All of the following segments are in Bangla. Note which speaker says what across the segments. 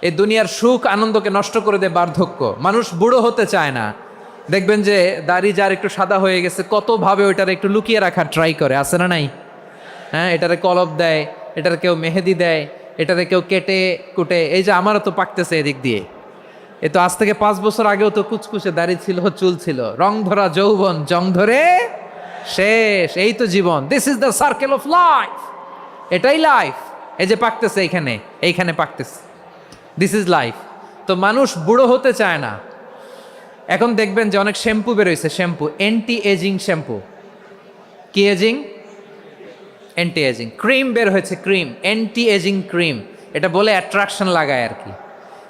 Speaker 1: এই দুনিয়ার সুখ আনন্দকে নষ্ট করে দেয় বার্ধক্য। মানুষ বুড়ো হতে চায় না। দেখবেন যে দাড়ি যার একটু সাদা হয়ে গেছে কতভাবে ওইটার একটু লুকিয়ে রাখার ট্রাই করে, আছে না নাই? হ্যাঁ, এটারে কলপ দেয়, এটার কেউ মেহেদি দেয়, এটারে কেউ কেটে কুটে। এই যে আমারও তো পাকতেছে এদিক দিয়ে, এ তো আজ থেকে 5 বছর আগেও তো কুচকুচে দাড়ি ছিল, চুল ছিল, রং ধরা যৌবন জং ধরে শেষ। এই তো জীবন, this is the circle of life. এটাই লাইফ। এই যে পাকতেছে এইখানে পাকতেছে, দিস ইজ লাইফ। তো মানুষ বুড়ো হতে চায় না। এখন দেখবেন যে অনেক শ্যাম্পু বেরোইছে, শ্যাম্পু অ্যান্টি এজিং শ্যাম্পু। কি এজিং? Anti aging. ক্রিম বের হয়েছে, ক্রিম অ্যান্টি এজিং ক্রিম। এটা বলে অ্যাট্রাকশন লাগায় আর কি,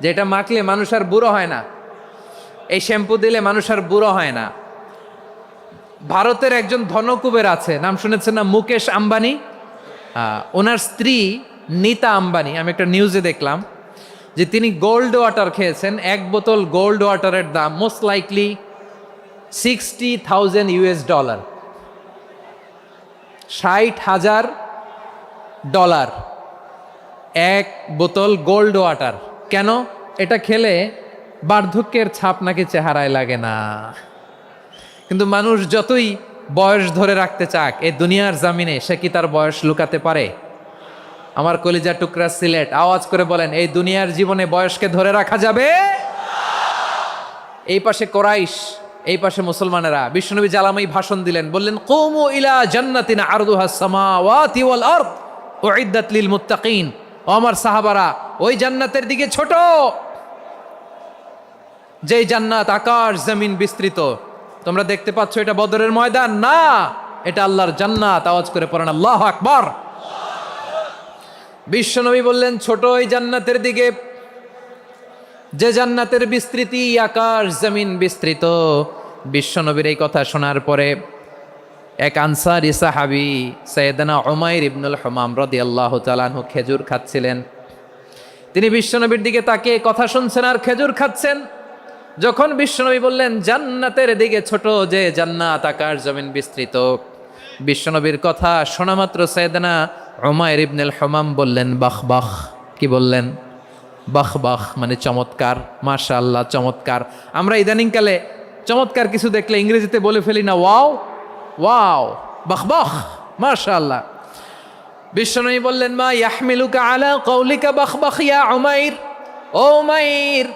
Speaker 1: যে এটা মাখলে মানুষ আর বুড়ো হয় না, এই শ্যাম্পু দিলে মানুষ আর বুড়ো হয় না। ভারতের একজন ধনকুবের আছে, নাম শুনেছেন না? মুকেশ আম্বানি। ওনার স্ত্রী নীতা আম্বানি, আমি একটা নিউজে দেখলাম যে তিনি গোল্ড ওয়াটার খেয়েছেন। 1 বোতল গোল্ড ওয়াটারের দাম মোস্ট লাইকলি $60,000, $60,000 1 বোতল গোল্ড ওয়াটার। কেন? এটা খেলে বার্ধক্যের ছাপ নাকি চেহারায় লাগে না। কিন্তু মানুষ যতই বয়স ধরে রাখতে চাক এই দুনিয়ার জামিনে, সে কি তার বয়স লুকাতে পারে? আমার কলিজা টুকরা সিলেট, আওয়াজ করে বলেন, এই দুনিয়ার জীবনে বয়সকে ধরে রাখা যাবে? এই পাশে কোরাইশ, এই পাশে মুসলমানেরা। বিশ্বনবী জালামাই ভাষণ দিলেন, বললেন, কুমু ইলা জান্নাতিন আরদুহাস সামাওয়াতি ওয়াল আরদ উইদ্দাত লিল মুত্তাকিন। ও আমার সাহাবারা, ওই জান্নাতের দিকে ছোট, যেই জান্নাত আকাশ জমিন বিস্তৃত। তোমরা দেখতে পাচ্ছ এটা বদরের ময়দান না, এটা আল্লাহর জান্নাত। আওয়াজ করে পড়েন আল্লাহু আকবার। বিশ্বনবী বললেন, ছোট ওই জান্নাতের দিকে, যে জান্নাতের বিস্তৃতি আকাশ জমিন বিস্তৃত। বিশ্বনবীর এই কথা শোনার পরে এক আনসারী সাহাবী সাইয়েদনা উমাইর ইবনুল হুমাম রাদিয়াল্লাহু তাআলা আনহু খেজুর খাচ্ছিলেন। তিনি বিশ্বনবীর দিকে তাকিয়ে কথা শুনছেন আর খেজুর খাচ্ছেন। যখন বিশ্বনবী বললেন জান্নাতের দিকে ছোট, যে জান্নাত আকাশ জমিন বিস্তৃত, বিশ্বনবীর কথা শোনা মাত্র সাইয়েদনা উমাইর ইবনুল হুমাম বললেন বাহ বাহ। কি বললেন? বাহ বাহ, মানে চমৎকার, মাশাআল্লাহ, চমৎকার। আমরা ইদানিংকালে চমৎকার কিছু দেখলে ইংরেজিতে বলে ফেলি না, ওয়াও ওয়াও, বাহ বাহ, মাশাআল্লাহ। বিশ্বনবী বললেন, মা ইয়াহমিলুকা আলা কওলিকা বাহ বাহ ইয়া উমাইর। ও উমাইর,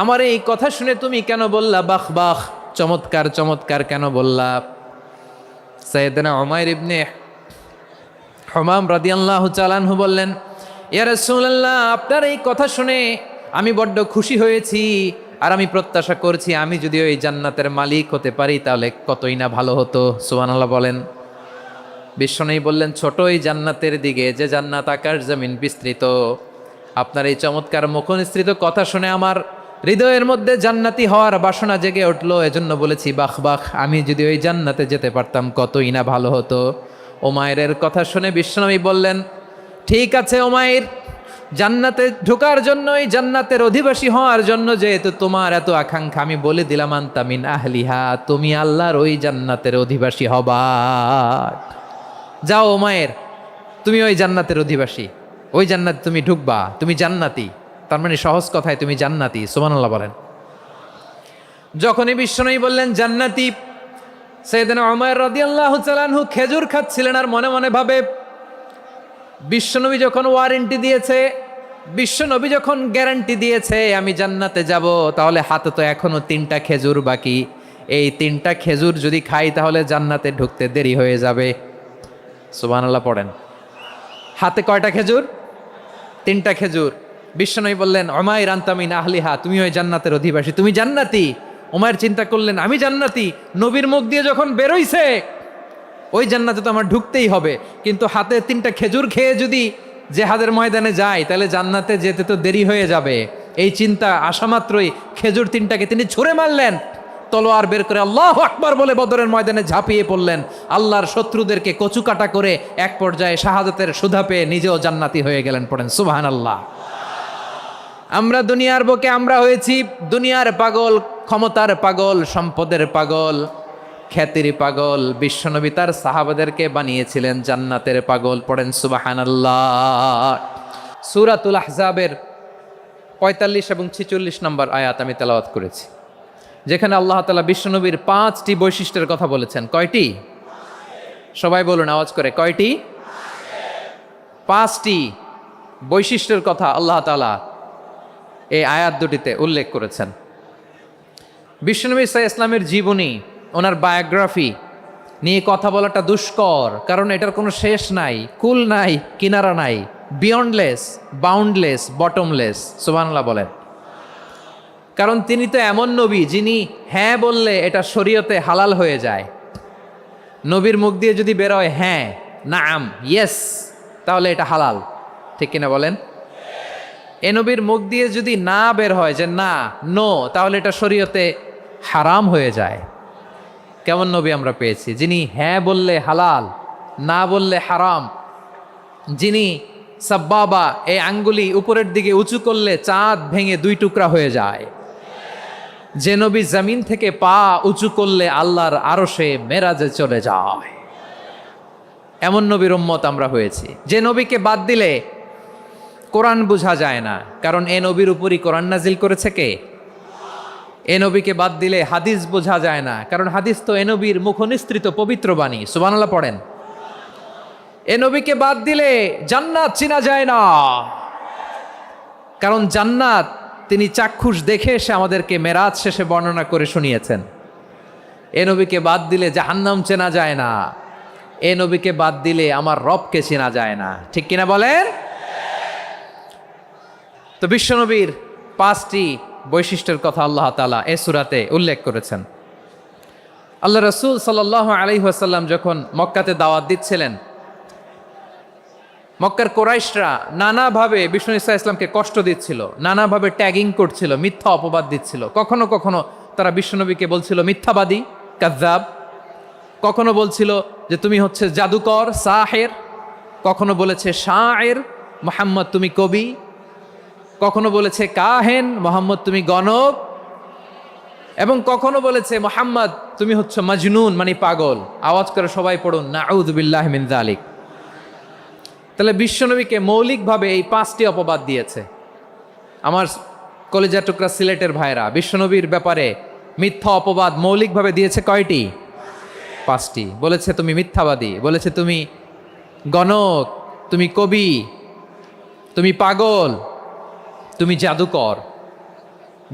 Speaker 1: আমার এই কথা শুনে তুমি কেন বললা বাহ বাহ, চমৎকার চমৎকার কেন বললা? সাইয়েদনা উমাইর ইবনে হুমাম রাদিয়াল্লাহু তাআলা আনহু বললেন, ইয়া রাসূলুল্লাহ, আপনার এই কথা শুনে আমি বড্ড খুশি হয়েছি, আর আমি প্রত্যাশা করছি আমি যদি ওই জান্নাতের মালিক হতে পারি তাহলে কতই না ভালো হতো। সুবহানাল্লাহ বলেন। বিশ্বনবী বললেন, ছোট ওই জান্নাতের দিকে, যে জান্নাত আকাশ জমিন বিস্তৃত। আপনার এই চমৎকার মুখনিসৃত কথা শুনে আমার হৃদয়ের মধ্যে জান্নাতি হওয়ার বাসনা জেগে উঠলো, এজন্য বলেছি বাহ বাহ, আমি যদি ওই জান্নাতে যেতে পারতাম কতই না ভালো হতো। উমাইরের কথা শুনে বিশ্বনবী বললেন, ঠিক আছে উমাইর, জান্নাতে ঢোকার জন্য, এই জান্নাতের অধিবাসী হওয়ার জন্য যেহেতু তোমার এত আকাঙ্ক্ষা, আমি বলে দিলাম আনতা মিন আহলিহা, তুমি আল্লাহর ওই জান্নাতের অধিবাসী হবা। যাও উমাইর, তুমি ওই জান্নাতের অধিবাসী, ওই জান্নাতে তুমি ঢুকবা, তুমি জান্নাতি। তার মানে সহজ কথায় তুমি জান্নাতি। সুবহানাল্লাহ বলেন। যখনই বিশ্বনবী বললেন জান্নাতি, সাইয়েদনা উমাইর রাদিয়াল্লাহু তাআলা আনহু খেজুর খাচ্ছিলেন আর মনে মনে ভাবে, বিশ্বনবী যখন ওয়ারেন্টি দিয়েছে, বিশ্বনবী যখন গ্যারান্টি দিয়েছে আমি জান্নাতে যাব, তাহলে হাতে তো এখনো 3টা খেজুর বাকি। এই 3টা খেজুর যদি খাই তাহলে জান্নাতে ঢুকতে দেরি হয়ে যাবে। সুবহানাল্লাহ পড়েন। হাতে কয়টা খেজুর? 3টা খেজুর। বিশ্বনবী বললেন, উমাইর আনতা মিন আহলিহা, তুমি ওই জান্নাতের অধিবাসী, তুমি জান্নাতি। উমাইর চিন্তা করলেন, আমি জান্নাতি, নবীর মুখ দিয়ে যখন বেরোইছে ওই জান্নাতে তো আমার ঢুকতেই হবে, কিন্তু হাতে 3টা খেজুর খেয়ে যদি জেহাদের ময়দানে যাই তাহলে জান্নাতে যেতে তো দেরি হয়ে যাবে। এই চিন্তা আসা মাত্রই খেজুর 3টাকে তিনি ছুঁড়ে মারলেন, তলোয়ার বের করে আল্লাহু আকবার বলে বদরের ময়দানে ঝাঁপিয়ে পড়লেন। আল্লাহর শত্রুদেরকে কচুকাটা করে এক পর্যায়ে শাহাদাতের সুধা পেয়ে নিজেও জান্নাতি হয়ে গেলেন। পড়েন সুবহানাল্লাহ। আমরা দুনিয়ার বুকে আমরা হয়েছি দুনিয়ার পাগল, ক্ষমতার পাগল, সম্পদের পাগল, খ্যাতির পাগল। বিশ্বনবী তার সাহাবাদেরকে বানিয়েছিলেন জান্নাতের পাগল। পড়েন সুবহানাল্লাহ। সূরাতুল আহজাবের 45 এবং 46 নম্বর আয়াত আমি তেলাওয়াত করেছি, যেখানে আল্লাহ তাআলা বিশ্বনবীর 5টি বৈশিষ্ট্যের কথা বলেছেন। কয়টি? সবাই বলুন আওয়াজ করে, কয়টি? 5টি বৈশিষ্ট্যের কথা আল্লাহ তাআলা এই আয়াত দুটিতে উল্লেখ করেছেন। বিশ্বনবী সাল্লাল্লাহু আলাইহি ইসলামের জীবনী, ওনার বায়োগ্রাফি নিয়ে কথা বলাটা দুষ্কর, কারণ এটার কোনো শেষ নাই, কুল নাই, কিনারা নাই, বিয়ন্ডলেস, বাউন্ডলেস, বটমলেস। সুবহানাল্লাহ বলেন। কারণ তিনি তো এমন নবী যিনি হ্যাঁ বললে এটা শরীয়তে হালাল হয়ে যায়। নবীর মুখ দিয়ে যদি বেরোয় হ্যাঁ, নাম, ইয়েস, তাহলে এটা হালাল। ঠিক কিনা বলেন? এ নবীর মুখ দিয়ে যদি না বের হয় যে না, নো, তাহলে এটা শরীয়তে হারাম হয়ে যায়। কেমন নবী আমরা পেয়েছি, যিনি হ্যাঁ বললে হালাল, না বললে হারাম, যিনি সাব্বাবা, এই আঙ্গুলি উপরের দিকে উঁচু করলে চাঁদ ভেঙে 2 টুকরা হয়ে যায়, যে নবী জমিন থেকে পা উঁচু করলে আল্লাহর আরশে মেরাজে চলে যায়, এমন নবীর উম্মত আমরা হয়েছি। যে নবীকে বাদ দিলে কোরআন বোঝা যায় না, কারণ এ নবীর উপরই কোরআন নাজিল করেছে কে? এ নবীকে বাদ দিলে হাদিস বোঝা যায় না, কারণ হাদিস তো এ নবীর মুখনিসৃত পবিত্র বাণী। সুবহানাল্লাহ পড়েন। এ নবীকে বাদ দিলে জান্নাত চিনা যায় না, কারণ জান্নাত তিনি চাক্ষুষ দেখে এসে আমাদেরকে মেরাজ শেষে বর্ণনা করে শুনিয়েছেন। এ নবীকে বাদ দিলে জাহান্নাম চেনা যায় না, এ নবীকে বাদ দিলে আমার রবকে চেনা যায় না। ঠিক কিনা বলেন? তো বিশ্বনবীর 5টি বৈশিষ্ট্যের কথা আল্লাহ তাআলা এই সূরাতে উল্লেখ করেছেন। আল্লাহ রাসূল সাল্লাল্লাহু আলাইহি ওয়াসাল্লাম যখন মক্কাতে দাওয়াত দিচ্ছিলেন, মক্কার কোরাইশরা নানাভাবে বিষ্ণু ঈসা ইসলামকে কষ্ট দিচ্ছিল, নানাভাবে ট্যাগিং করছিল, মিথ্যা অপবাদ দিচ্ছিল। কখনো কখনো তারা বিশ্বনবীকে বলছিল মিথ্যাবাদী, কাযযাব। কখনো বলছিল যে তুমি হচ্ছে জাদুকর, সাহের। কখনো বলেছে শায়ের, মুহাম্মদ তুমি কবি। কখনো বলেছে কাহেন, মোহাম্মদ তুমি গণক। এবং কখনো বলেছে মুহাম্মদ তুমি হচ্ছে মাজনুন, মানে পাগল। আওয়াজ করে সবাই পড়ুন নাউযু বিল্লাহি মিন যালিক। তাহলে বিশ্বনবীকে মৌলিকভাবে এই 5টি অপবাদ দিয়েছে। আমার কলেজা টুকরা সিলেটের ভাইরা, বিশ্বনবীর ব্যাপারে মিথ্যা অপবাদ মৌলিকভাবে দিয়েছে কয়টি? 5টি। বলেছে তুমি মিথ্যাবাদী, বলেছে তুমি গণক, তুমি কবি, তুমি পাগল, তুমি জাদুকর।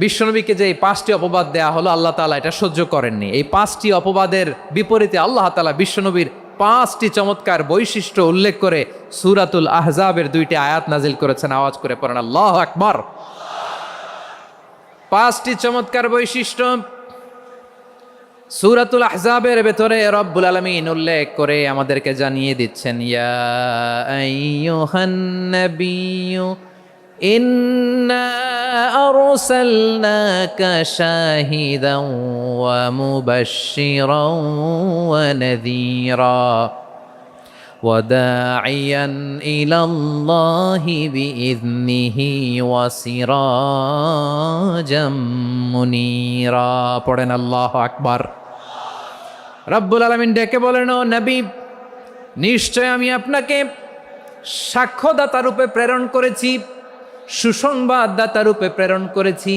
Speaker 1: বিশ্বনবীকে যে এই 5টি অপবাদ দেয়া হলো, আল্লাহ তাআলা এটা সহ্য করেননি। এই 5টি অপবাদের বিপরীতে আল্লাহ তাআলা বিশ্বনবীর 5টি চমৎকার বৈশিষ্ট্য উল্লেখ করে সূরাতুল আহজাবের 2টি আয়াত নাজিল করেছেন। আওয়াজ করে পড়েন আল্লাহু আকবার। 5টি চমৎকার বৈশিষ্ট্য সূরাতুল আহজাবের ভেতরে রব্বুল আলামিন উল্লেখ করে আমাদেরকে জানিয়ে দিচ্ছেন, ইয়া আইয়ুহান নাবিয়্যু ইন্না আরসালনাকা শাহিদান ওয়া মুবাশশিরান ওয়া নাযীরা ওয়া দাঈয়ান ইলাল্লাহি বিইذনিহি ওয়া সিরাজাম মুনীরা। পড়েন আল্লাহু আকবার। রব্বুল আলামিন ডেকে বলেন, ও নবী, নিশ্চয় আমি আপনাকে সাক্ষ্যদাতা রূপে প্রেরণ করেছি, সুসংবাদদাতা রূপে প্রেরণ করেছি,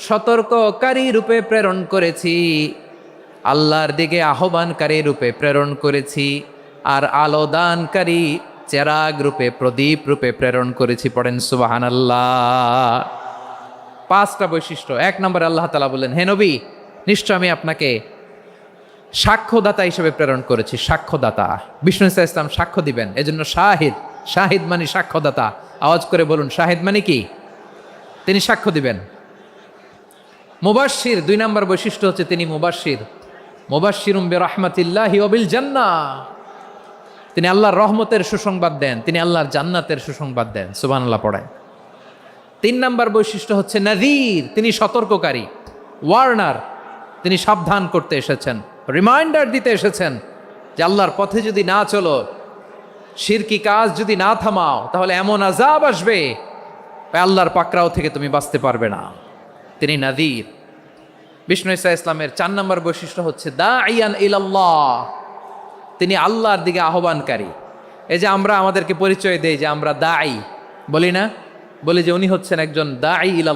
Speaker 1: সতর্ককারী রূপে প্রেরণ করেছি, আল্লাহর দিকে আহ্বানকারী রূপে প্রেরণ করেছি, আর আলোদানকারী চেরাগ রূপে, প্রদীপ রূপে প্রেরণ করেছি। পড়েন সুবহানাল্লাহ। 5টা বৈশিষ্ট্য। 1 নম্বরে আল্লাহ তাআলা বললেন, হে নবী, নিশ্চয় আমি আপনাকে সাক্ষ্যদাতা হিসেবে প্রেরণ করেছি। সাক্ষ্যদাতা, বিষ্ণু ঈসা ইসলাম সাক্ষ্য দিবেন, এজন্য শাহিদ। শাহিদ মানে সাক্ষ্যদাতা। আওয়াজ করে বলুন, শাহিদ মানে কি? তিনি সাক্ষ্য দিবেন। মুবাশশির, 2 নম্বর বৈশিষ্ট্য হচ্ছে তিনি মুবাশশির। মুবাশশিরুম বিরহমাতিল্লাহি ওয়া বিল জান্নাহ। তিনি আল্লাহর রহমতের সুসংবাদ দেন, তিনি আল্লাহর জান্নাতের সুসংবাদ দেন। সুবহানাল্লাহ পড়েন। 3 নম্বর বৈশিষ্ট্য হচ্ছে নাযীর, তিনি সতর্ককারী, ওয়ার্নার। তিনি সাবধান করতে এসেছেন, রিমাইন্ডার দিতে এসেছেন যে আল্লাহর পথে যদি না চলো, শিরকি কাজ যদি না থামাও, তাহলে এমন আযাব আসবে আল্লাহর পাকড়াও থেকে তুমি বাঁচতে পারবে না। তিনি নাযীর। বিষ্ণু ঈসা ইসলামের 4 নম্বর বৈশিষ্ট্য হচ্ছে দাঈয়ান ইলাল্লাহ, তিনি আল্লাহর দিকে আহ্বানকারী। এই যে আমরা আমাদেরকে পরিচয় দেই যে আমরা দাঈ, বলি না বলি যে উনি হচ্ছেন একজন দাঈ ইলা